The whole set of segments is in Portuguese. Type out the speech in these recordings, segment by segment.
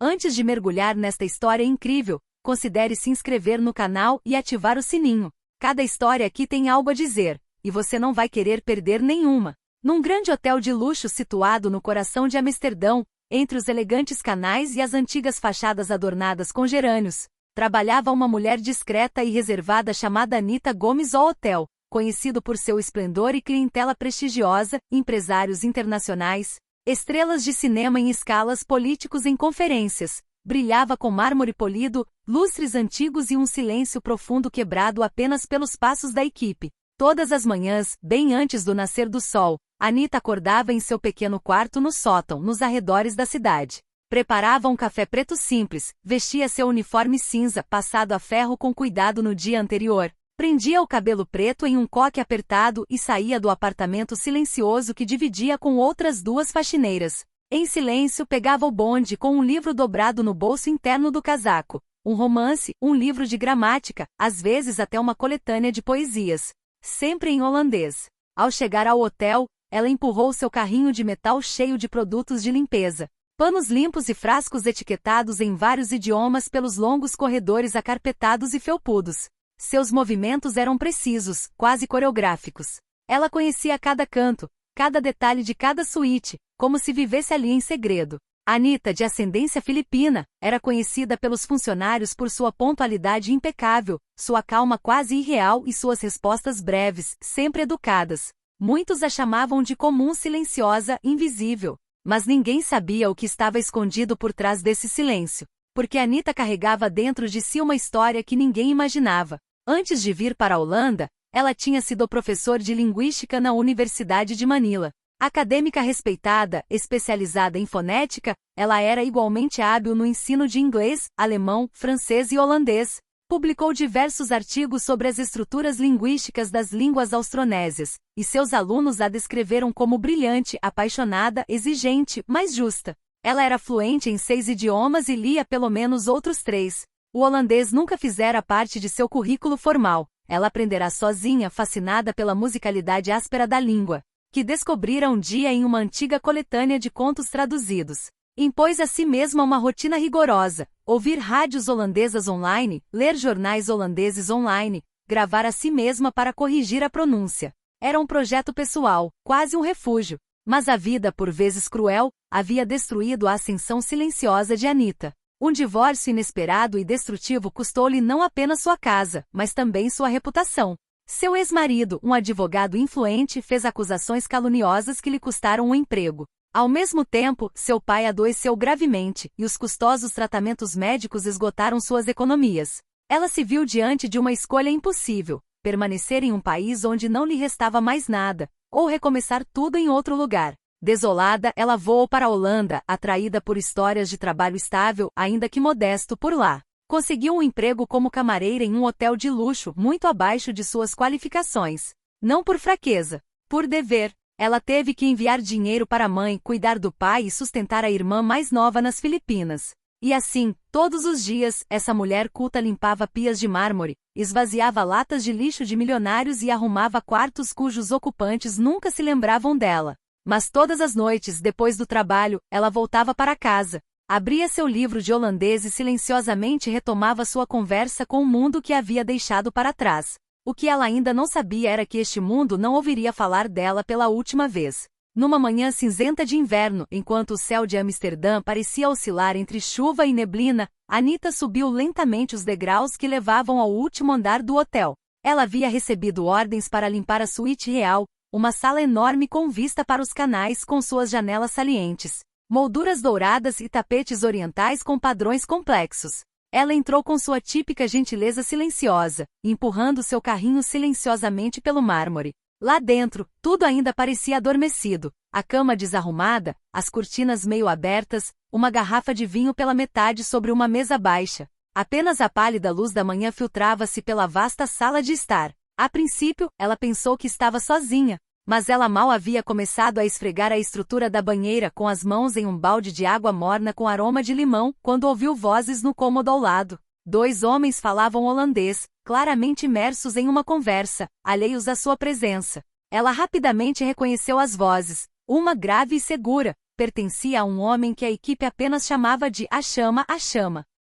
Antes de mergulhar nesta história incrível, considere se inscrever no canal e ativar o sininho. Cada história aqui tem algo a dizer, e você não vai querer perder nenhuma. Num grande hotel de luxo situado no coração de Amsterdão, entre os elegantes canais e as antigas fachadas adornadas com gerânios, trabalhava uma mulher discreta e reservada chamada Anita Gomes Hotel, conhecido por seu esplendor e clientela prestigiosa, empresários internacionais, estrelas de cinema em escalas, políticos em conferências. Brilhava com mármore polido, lustres antigos e um silêncio profundo quebrado apenas pelos passos da equipe. Todas as manhãs, bem antes do nascer do sol, Anita acordava em seu pequeno quarto no sótão, nos arredores da cidade. Preparava um café preto simples, vestia seu uniforme cinza, passado a ferro com cuidado no dia anterior, prendia o cabelo preto em um coque apertado e saía do apartamento silencioso que dividia com outras duas faxineiras. Em silêncio pegava o bonde com um livro dobrado no bolso interno do casaco, um romance, um livro de gramática, às vezes até uma coletânea de poesias, sempre em holandês. Ao chegar ao hotel, ela empurrou seu carrinho de metal cheio de produtos de limpeza, panos limpos e frascos etiquetados em vários idiomas pelos longos corredores acarpetados e felpudos. Seus movimentos eram precisos, quase coreográficos. Ela conhecia cada canto, cada detalhe de cada suíte, como se vivesse ali em segredo. Anita, de ascendência filipina, era conhecida pelos funcionários por sua pontualidade impecável, sua calma quase irreal e suas respostas breves, sempre educadas. Muitos a chamavam de comum, silenciosa, invisível. Mas ninguém sabia o que estava escondido por trás desse silêncio, porque Anita carregava dentro de si uma história que ninguém imaginava. Antes de vir para a Holanda, ela tinha sido professor de linguística na Universidade de Manila. Acadêmica respeitada, especializada em fonética, ela era igualmente hábil no ensino de inglês, alemão, francês e holandês. Publicou diversos artigos sobre as estruturas linguísticas das línguas austronésias, e seus alunos a descreveram como brilhante, apaixonada, exigente, mas justa. Ela era fluente em 6 idiomas e lia pelo menos outros 3. O holandês nunca fizera parte de seu currículo formal. Ela aprenderá sozinha, fascinada pela musicalidade áspera da língua, que descobrira um dia em uma antiga coletânea de contos traduzidos. Impôs a si mesma uma rotina rigorosa, ouvir rádios holandesas online, ler jornais holandeses online, gravar a si mesma para corrigir a pronúncia. Era um projeto pessoal, quase um refúgio. Mas a vida, por vezes cruel, havia destruído a ascensão silenciosa de Anita. Um divórcio inesperado e destrutivo custou-lhe não apenas sua casa, mas também sua reputação. Seu ex-marido, um advogado influente, fez acusações caluniosas que lhe custaram um emprego. Ao mesmo tempo, seu pai adoeceu gravemente, e os custosos tratamentos médicos esgotaram suas economias. Ela se viu diante de uma escolha impossível: permanecer em um país onde não lhe restava mais nada, ou recomeçar tudo em outro lugar. Desolada, ela voou para a Holanda, atraída por histórias de trabalho estável, ainda que modesto, por lá. Conseguiu um emprego como camareira em um hotel de luxo, muito abaixo de suas qualificações. Não por fraqueza, por dever. Ela teve que enviar dinheiro para a mãe, cuidar do pai e sustentar a irmã mais nova nas Filipinas. E assim, todos os dias, essa mulher culta limpava pias de mármore, esvaziava latas de lixo de milionários e arrumava quartos cujos ocupantes nunca se lembravam dela. Mas todas as noites, depois do trabalho, ela voltava para casa, abria seu livro de holandês e silenciosamente retomava sua conversa com o mundo que havia deixado para trás. O que ela ainda não sabia era que este mundo não ouviria falar dela pela última vez. Numa manhã cinzenta de inverno, enquanto o céu de Amsterdã parecia oscilar entre chuva e neblina, Anita subiu lentamente os degraus que levavam ao último andar do hotel. Ela havia recebido ordens para limpar a suíte real, uma sala enorme com vista para os canais com suas janelas salientes, molduras douradas e tapetes orientais com padrões complexos. Ela entrou com sua típica gentileza silenciosa, empurrando seu carrinho silenciosamente pelo mármore. Lá dentro, tudo ainda parecia adormecido, a cama desarrumada, as cortinas meio abertas, uma garrafa de vinho pela metade sobre uma mesa baixa. Apenas a pálida luz da manhã filtrava-se pela vasta sala de estar. A princípio, ela pensou que estava sozinha, mas ela mal havia começado a esfregar a estrutura da banheira com as mãos em um balde de água morna com aroma de limão, quando ouviu vozes no cômodo ao lado. 2 homens falavam holandês, claramente imersos em uma conversa, alheios à sua presença. Ela rapidamente reconheceu as vozes, uma grave e segura, pertencia a um homem que a equipe apenas chamava de a Chama,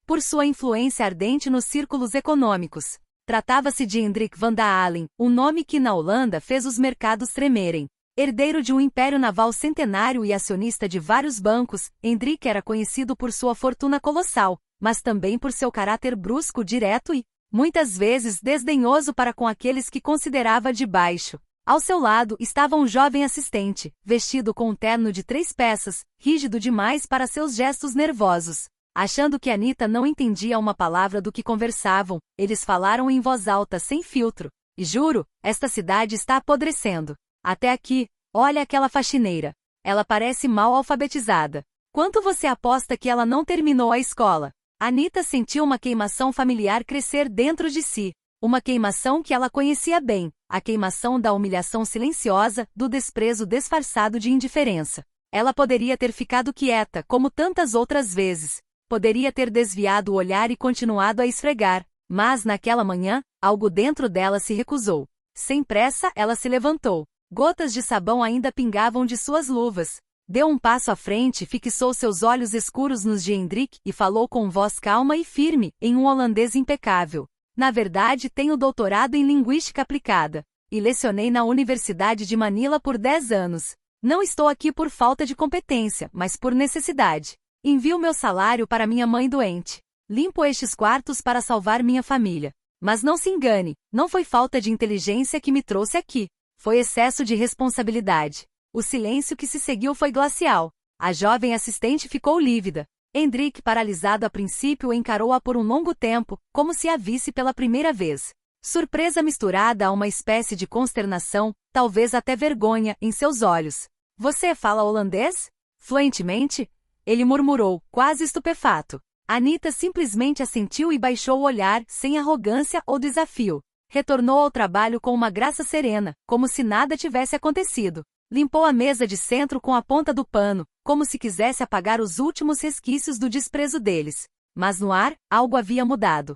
por sua influência ardente nos círculos econômicos. Tratava-se de Hendrik van Dalen, um nome que na Holanda fez os mercados tremerem. Herdeiro de um império naval centenário e acionista de vários bancos, Hendrik era conhecido por sua fortuna colossal, mas também por seu caráter brusco, direto e, muitas vezes, desdenhoso para com aqueles que considerava de baixo. Ao seu lado estava um jovem assistente, vestido com um terno de 3 peças, rígido demais para seus gestos nervosos. Achando que Anita não entendia uma palavra do que conversavam, eles falaram em voz alta sem filtro. E juro, esta cidade está apodrecendo. Até aqui, olha aquela faxineira. Ela parece mal alfabetizada. Quanto você aposta que ela não terminou a escola? Anita sentiu uma queimação familiar crescer dentro de si. Uma queimação que ela conhecia bem, a queimação da humilhação silenciosa, do desprezo disfarçado de indiferença. Ela poderia ter ficado quieta, como tantas outras vezes. Poderia ter desviado o olhar e continuado a esfregar, mas naquela manhã, algo dentro dela se recusou. Sem pressa, ela se levantou. Gotas de sabão ainda pingavam de suas luvas. Deu um passo à frente, fixou seus olhos escuros nos de Hendrik e falou com voz calma e firme, em um holandês impecável. Na verdade, tenho doutorado em linguística aplicada. E lecionei na Universidade de Manila por 10 anos. Não estou aqui por falta de competência, mas por necessidade. Envio meu salário para minha mãe doente. Limpo estes quartos para salvar minha família. Mas não se engane, não foi falta de inteligência que me trouxe aqui. Foi excesso de responsabilidade. O silêncio que se seguiu foi glacial. A jovem assistente ficou lívida. Hendrik, paralisado a princípio, encarou-a por um longo tempo, como se a visse pela primeira vez. Surpresa misturada a uma espécie de consternação, talvez até vergonha, em seus olhos. Você fala holandês? Fluentemente? Ele murmurou, quase estupefato. Anita simplesmente assentiu e baixou o olhar, sem arrogância ou desafio. Retornou ao trabalho com uma graça serena, como se nada tivesse acontecido. Limpou a mesa de centro com a ponta do pano, como se quisesse apagar os últimos resquícios do desprezo deles. Mas no ar, algo havia mudado.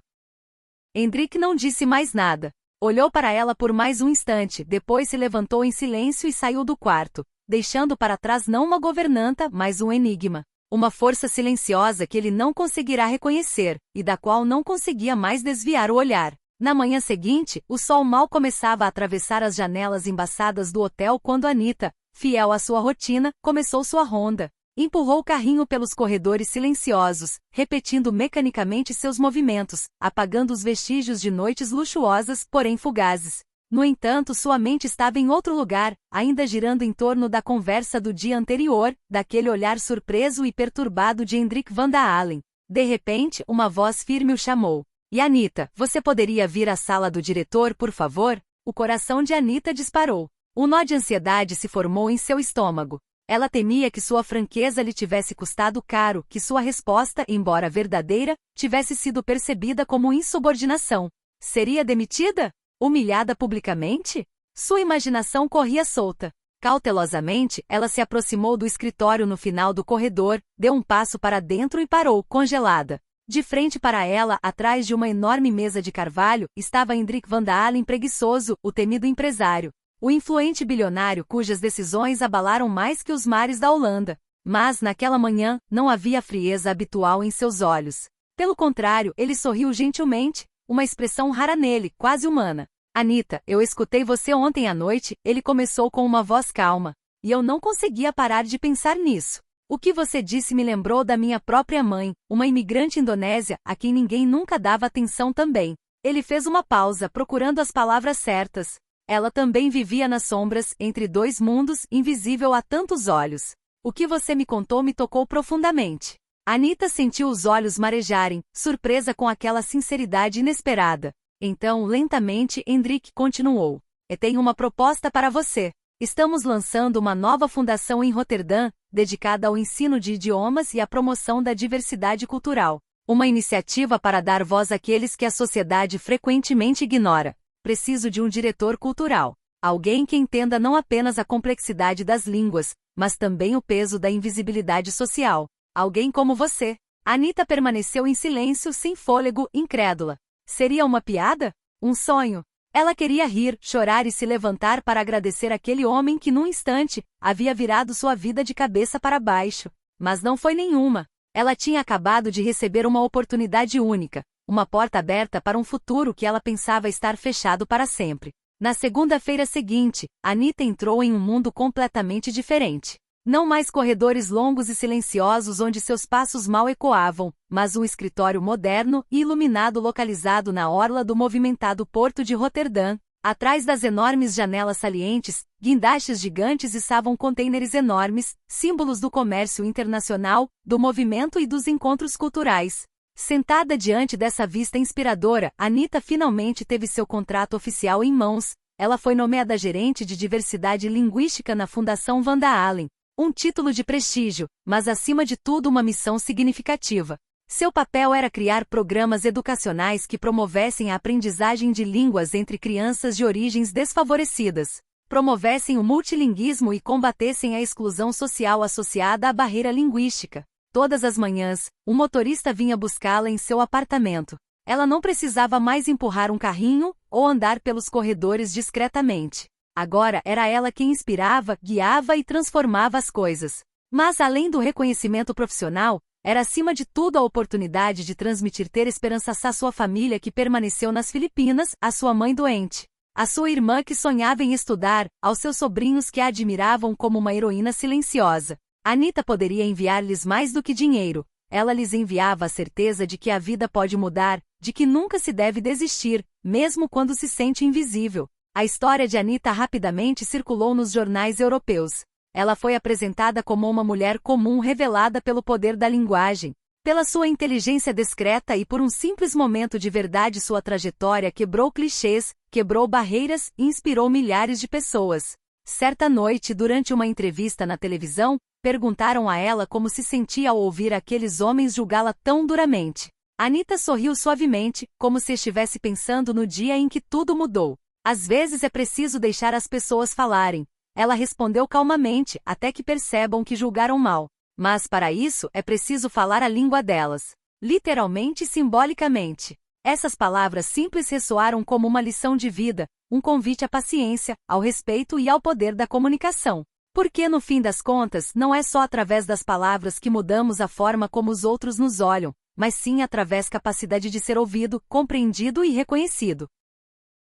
Hendrik não disse mais nada. Olhou para ela por mais um instante, depois se levantou em silêncio e saiu do quarto, deixando para trás não uma governanta, mas um enigma. Uma força silenciosa que ele não conseguirá reconhecer, e da qual não conseguia mais desviar o olhar. Na manhã seguinte, o sol mal começava a atravessar as janelas embaçadas do hotel quando Anita, fiel à sua rotina, começou sua ronda. Empurrou o carrinho pelos corredores silenciosos, repetindo mecanicamente seus movimentos, apagando os vestígios de noites luxuosas, porém fugazes. No entanto, sua mente estava em outro lugar, ainda girando em torno da conversa do dia anterior, daquele olhar surpreso e perturbado de Hendrik van Dalen. De repente, uma voz firme o chamou. E Anita, você poderia vir à sala do diretor, por favor? O coração de Anita disparou. Um nó de ansiedade se formou em seu estômago. Ela temia que sua franqueza lhe tivesse custado caro, que sua resposta, embora verdadeira, tivesse sido percebida como insubordinação. Seria demitida? Humilhada publicamente? Sua imaginação corria solta. Cautelosamente, ela se aproximou do escritório no final do corredor, deu um passo para dentro e parou, congelada. De frente para ela, atrás de uma enorme mesa de carvalho, estava Hendrik van Dalen preguiçoso, o temido empresário. O influente bilionário cujas decisões abalaram mais que os mares da Holanda. Mas, naquela manhã, não havia a frieza habitual em seus olhos. Pelo contrário, ele sorriu gentilmente, uma expressão rara nele, quase humana. Anita, eu escutei você ontem à noite, ele começou com uma voz calma. E eu não conseguia parar de pensar nisso. O que você disse me lembrou da minha própria mãe, uma imigrante indonésia, a quem ninguém nunca dava atenção também. Ele fez uma pausa, procurando as palavras certas. Ela também vivia nas sombras, entre dois mundos, invisível a tantos olhos. O que você me contou me tocou profundamente. Anita sentiu os olhos marejarem, surpresa com aquela sinceridade inesperada. Então, lentamente, Hendrik continuou. Eu tenho uma proposta para você. Estamos lançando uma nova fundação em Roterdã, dedicada ao ensino de idiomas e à promoção da diversidade cultural. Uma iniciativa para dar voz àqueles que a sociedade frequentemente ignora. Preciso de um diretor cultural. Alguém que entenda não apenas a complexidade das línguas, mas também o peso da invisibilidade social. Alguém como você. Anita permaneceu em silêncio, sem fôlego, incrédula. Seria uma piada? Um sonho? Ela queria rir, chorar e se levantar para agradecer aquele homem que num instante havia virado sua vida de cabeça para baixo. Mas não foi nenhuma. Ela tinha acabado de receber uma oportunidade única, uma porta aberta para um futuro que ela pensava estar fechado para sempre. Na segunda-feira seguinte, Anita entrou em um mundo completamente diferente. Não mais corredores longos e silenciosos onde seus passos mal ecoavam, mas um escritório moderno e iluminado localizado na orla do movimentado porto de Roterdã. Atrás das enormes janelas salientes, guindastes gigantes içavam contêineres enormes, símbolos do comércio internacional, do movimento e dos encontros culturais. Sentada diante dessa vista inspiradora, Anita finalmente teve seu contrato oficial em mãos. Ela foi nomeada gerente de diversidade linguística na Fundação Van da Allen. Um título de prestígio, mas acima de tudo uma missão significativa. Seu papel era criar programas educacionais que promovessem a aprendizagem de línguas entre crianças de origens desfavorecidas, promovessem o multilinguismo e combatessem a exclusão social associada à barreira linguística. Todas as manhãs, um motorista vinha buscá-la em seu apartamento. Ela não precisava mais empurrar um carrinho ou andar pelos corredores discretamente. Agora era ela quem inspirava, guiava e transformava as coisas. Mas além do reconhecimento profissional, era acima de tudo a oportunidade de transmitir ter esperança à sua família que permaneceu nas Filipinas, à sua mãe doente, à sua irmã que sonhava em estudar, aos seus sobrinhos que a admiravam como uma heroína silenciosa. Anita poderia enviar-lhes mais do que dinheiro. Ela lhes enviava a certeza de que a vida pode mudar, de que nunca se deve desistir, mesmo quando se sente invisível. A história de Anita rapidamente circulou nos jornais europeus. Ela foi apresentada como uma mulher comum revelada pelo poder da linguagem. Pela sua inteligência discreta e por um simples momento de verdade sua trajetória quebrou clichês, quebrou barreiras e inspirou milhares de pessoas. Certa noite, durante uma entrevista na televisão, perguntaram a ela como se sentia ao ouvir aqueles homens julgá-la tão duramente. Anita sorriu suavemente, como se estivesse pensando no dia em que tudo mudou. Às vezes é preciso deixar as pessoas falarem. Ela respondeu calmamente, até que percebam que julgaram mal. Mas para isso é preciso falar a língua delas. Literalmente e simbolicamente. Essas palavras simples ressoaram como uma lição de vida, um convite à paciência, ao respeito e ao poder da comunicação. Porque no fim das contas, não é só através das palavras que mudamos a forma como os outros nos olham, mas sim através da capacidade de ser ouvido, compreendido e reconhecido.